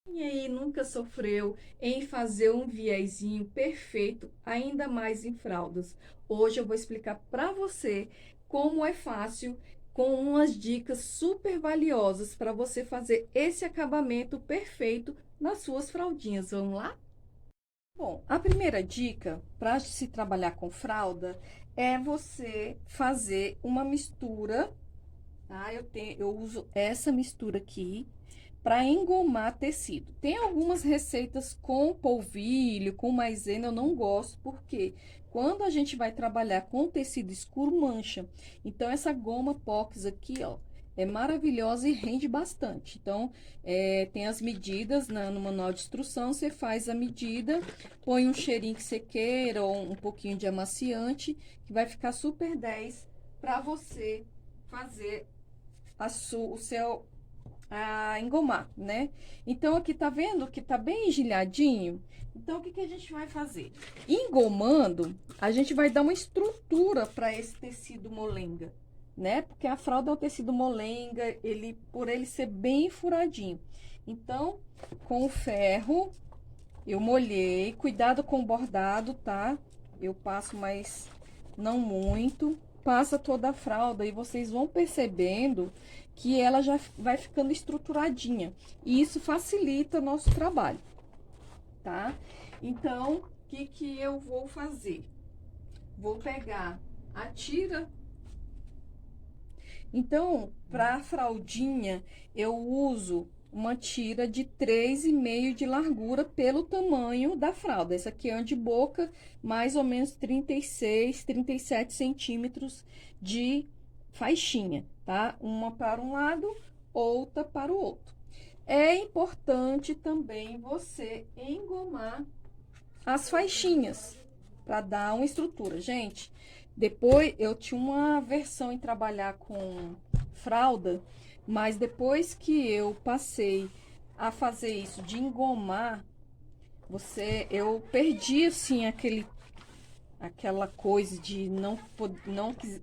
E aí, nunca sofreu em fazer um viezinho perfeito, ainda mais em fraldas? Hoje eu vou explicar para você como é fácil, com umas dicas super valiosas para você fazer esse acabamento perfeito nas suas fraldinhas. Vamos lá? Bom, a primeira dica para se trabalhar com fralda é você fazer uma mistura, tá? Eu uso essa mistura aqui para engomar tecido. Tem algumas receitas com polvilho, com maisena, eu não gosto, porque quando a gente vai trabalhar com tecido escuro, mancha. Então, essa goma Pox aqui, ó, é maravilhosa e rende bastante. Então, tem as medidas no manual de instrução, você faz a medida, põe um cheirinho que você queira, ou um pouquinho de amaciante, que vai ficar super 10 para você fazer o seu engomar, né? Então, aqui tá vendo que tá bem engelhadinho? Então, o que que a gente vai fazer? Engomando, a gente vai dar uma estrutura para esse tecido molenga, né? Porque a fralda é o tecido molenga, por ele ser bem furadinho. Então, com o ferro, eu molhei, cuidado com o bordado, tá? Eu passo, mas não muito. Passa toda a fralda e vocês vão percebendo que ela já vai ficando estruturadinha. E isso facilita o nosso trabalho, tá? Então, o que que eu vou fazer? Vou pegar a tira. Então, para a fraldinha, eu uso uma tira de 3,5 de largura pelo tamanho da fralda. Essa aqui é uma de boca, mais ou menos 36, 37 centímetros de faixinha, tá? Uma para um lado, outra para o outro. É importante também você engomar as faixinhas para dar uma estrutura. Gente, depois eu tinha uma versão em trabalhar com fralda, mas depois que eu passei a fazer isso de engomar, eu perdi assim aquela coisa de não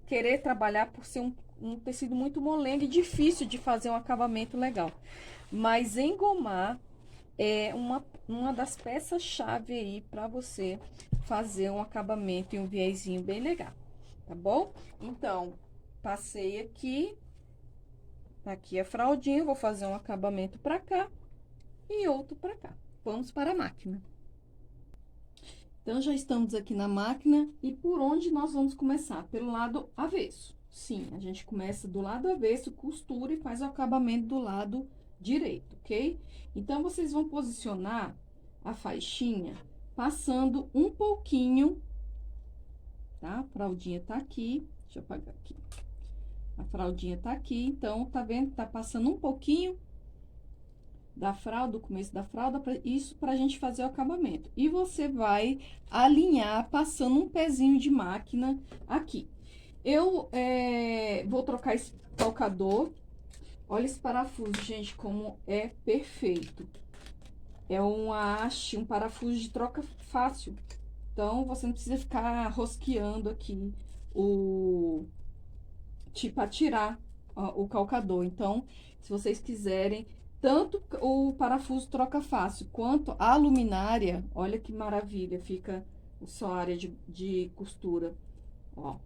querer trabalhar por ser um tecido muito molengo e difícil de fazer um acabamento legal. Mas engomar é uma das peças-chave aí para você fazer um acabamento e um viezinho bem legal, tá bom? Então, passei aqui a fraldinha, vou fazer um acabamento para cá e outro para cá. Vamos para a máquina. Então, já estamos aqui na máquina e por onde nós vamos começar? Pelo lado avesso. Sim, a gente começa do lado avesso, costura e faz o acabamento do lado direito, ok? Então, vocês vão posicionar a faixinha passando um pouquinho, tá? A fraldinha tá aqui, deixa eu apagar aqui. A fraldinha tá aqui, então, tá vendo? Tá passando um pouquinho da fralda, do começo da fralda, isso pra gente fazer o acabamento. E você vai alinhar passando um pezinho de máquina aqui. Eu vou trocar esse calcador. Olha esse parafuso, gente, como é perfeito. É uma haste, um parafuso de troca fácil. Então, você não precisa ficar rosqueando aqui para tirar o calcador. Então, se vocês quiserem, tanto o parafuso troca fácil, quanto a luminária, olha que maravilha, fica sua área de costura, ó,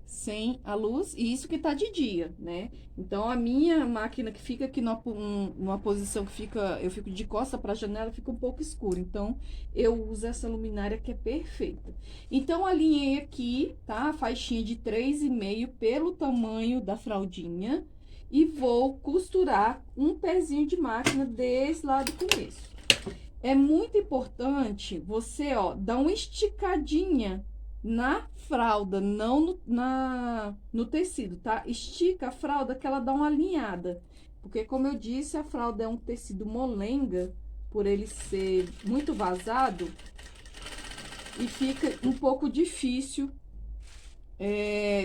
sem a luz, e isso que tá de dia, né? Então, a minha máquina que fica aqui numa posição que eu fico de costa pra janela, fica um pouco escuro. Então, eu uso essa luminária que é perfeita. Então, alinhei aqui, tá? A faixinha de 3,5 pelo tamanho da fraldinha. E vou costurar um pezinho de máquina desse lado do começo. É muito importante você, ó, dar uma esticadinha na fralda, não no tecido, tá? Estica a fralda que ela dá uma alinhada. Porque, como eu disse, a fralda é um tecido molenga, por ele ser muito vazado, e fica um pouco difícil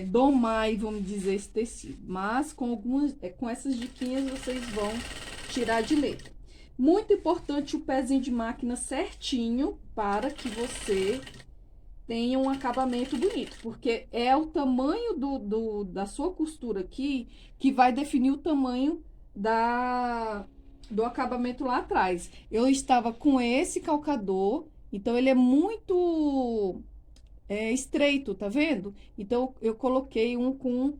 domar, vamos dizer, esse tecido. Mas, com essas diquinhas, vocês vão tirar de letra. Muito importante o pezinho de máquina certinho para que você tenha um acabamento bonito, porque é o tamanho da sua costura aqui que vai definir o tamanho do acabamento lá atrás. Eu estava com esse calcador, então ele é muito estreito, tá vendo? Então, eu coloquei um com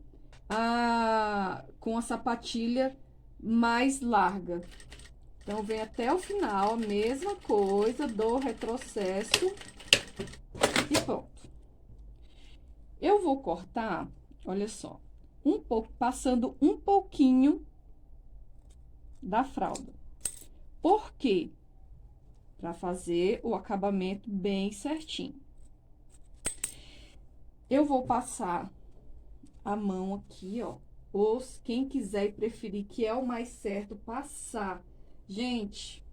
a sapatilha mais larga. Então, vem até o final, a mesma coisa, dou retrocesso e pronto. Eu vou cortar, olha só, um pouco, passando um pouquinho da fralda. Por quê? Para fazer o acabamento bem certinho. Eu vou passar a mão aqui, ó. Ou quem quiser e preferir, que é o mais certo, passar. Gente,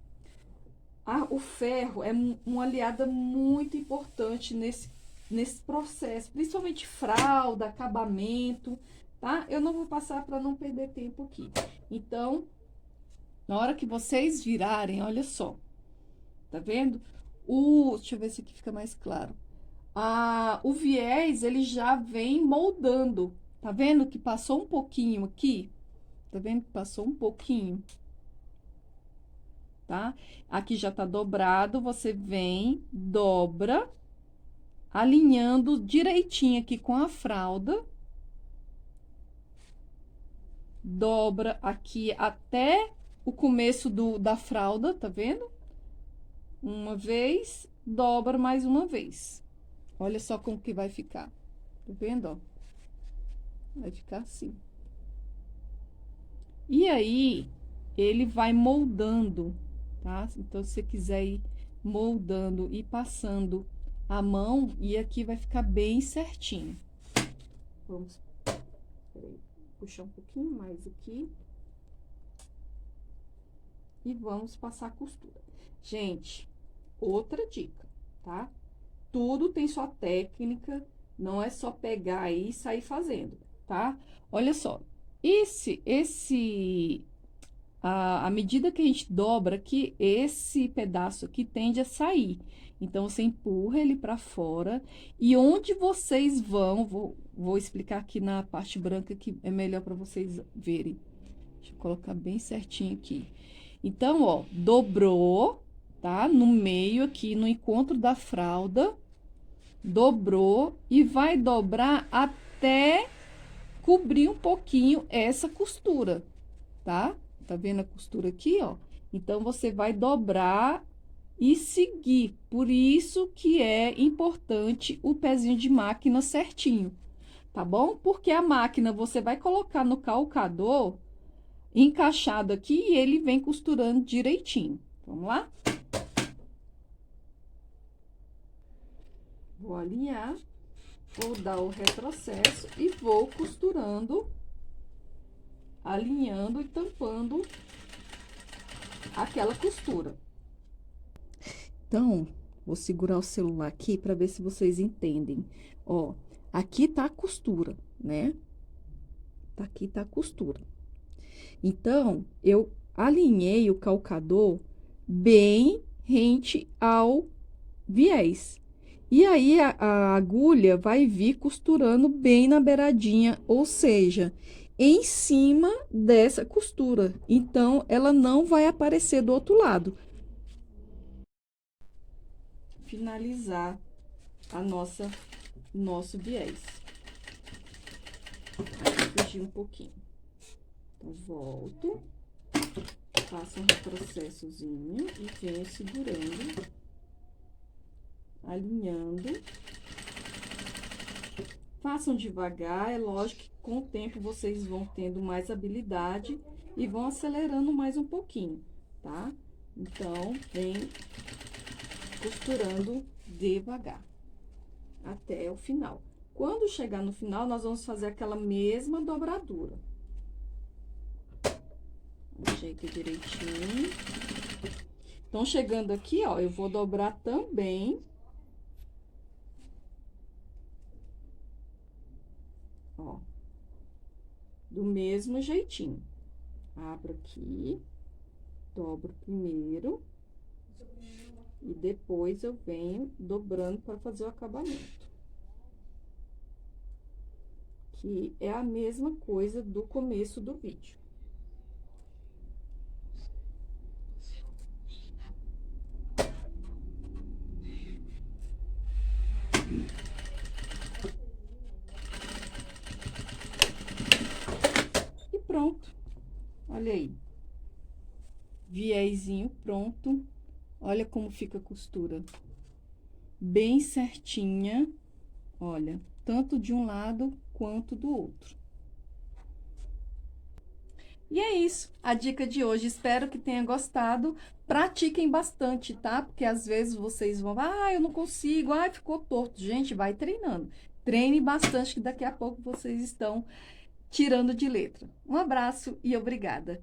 o ferro é uma aliada muito importante nesse processo, principalmente fralda, acabamento, tá? Eu não vou passar para não perder tempo aqui. Então, na hora que vocês virarem, olha só, tá vendo? Deixa eu ver se aqui fica mais claro. O viés, ele já vem moldando. Tá vendo que passou um pouquinho aqui? Tá vendo que passou um pouquinho? Tá? Aqui já tá dobrado, você vem, dobra, alinhando direitinho aqui com a fralda. Dobra aqui até o começo da fralda, tá vendo? Uma vez, dobra mais uma vez. Olha só como que vai ficar. Tá vendo, ó? Vai ficar assim. E aí, ele vai moldando, tá? Então, se você quiser ir moldando e passando a mão, e aqui vai ficar bem certinho. Vamos, peraí, puxar um pouquinho mais aqui. E vamos passar a costura. Gente, outra dica, tá? Tudo tem sua técnica, não é só pegar aí e sair fazendo, tá? Olha só, à medida que a gente dobra aqui, esse pedaço aqui tende a sair. Então, você empurra ele para fora. E onde vocês vou explicar aqui na parte branca que é melhor para vocês verem. Deixa eu colocar bem certinho aqui. Então, ó, dobrou, tá? No meio aqui, no encontro da fralda, dobrou e vai dobrar até cobrir um pouquinho essa costura, tá? Tá vendo a costura aqui, ó? Então, você vai dobrar e seguir. Por isso que é importante o pezinho de máquina certinho, tá bom? Porque a máquina você vai colocar no calcador encaixado aqui e ele vem costurando direitinho. Vamos lá? Vou alinhar, vou dar o retrocesso e vou costurando, alinhando e tampando aquela costura. Então, vou segurar o celular aqui para ver se vocês entendem. Ó, aqui tá a costura, né? Aqui tá a costura. Então, eu alinhei o calcador bem rente ao viés. E aí, a agulha vai vir costurando bem na beiradinha, ou seja, em cima dessa costura. Então, ela não vai aparecer do outro lado. Finalizar nosso viés. Aqui, fugir um pouquinho. Então, volto, faço um retrocessozinho e venho segurando, alinhando. Façam devagar, é lógico que com o tempo vocês vão tendo mais habilidade e vão acelerando mais um pouquinho, tá? Então, vem costurando devagar até o final. Quando chegar no final, nós vamos fazer aquela mesma dobradura. Ajeita direitinho. Então, chegando aqui, ó, eu vou dobrar também. Ó, do mesmo jeitinho. Abro aqui, dobro primeiro. E depois eu venho dobrando para fazer o acabamento. Que é a mesma coisa do começo do vídeo. pronto. Olha aí. Viezinho pronto. Olha como fica a costura. Bem certinha. Olha, tanto de um lado quanto do outro. E é isso, a dica de hoje. Espero que tenha gostado. Pratiquem bastante, tá? Porque às vezes vocês vão, eu não consigo, ficou torto. Gente, vai treinando. Treine bastante, que daqui a pouco vocês estão tirando de letra. Um abraço e obrigada.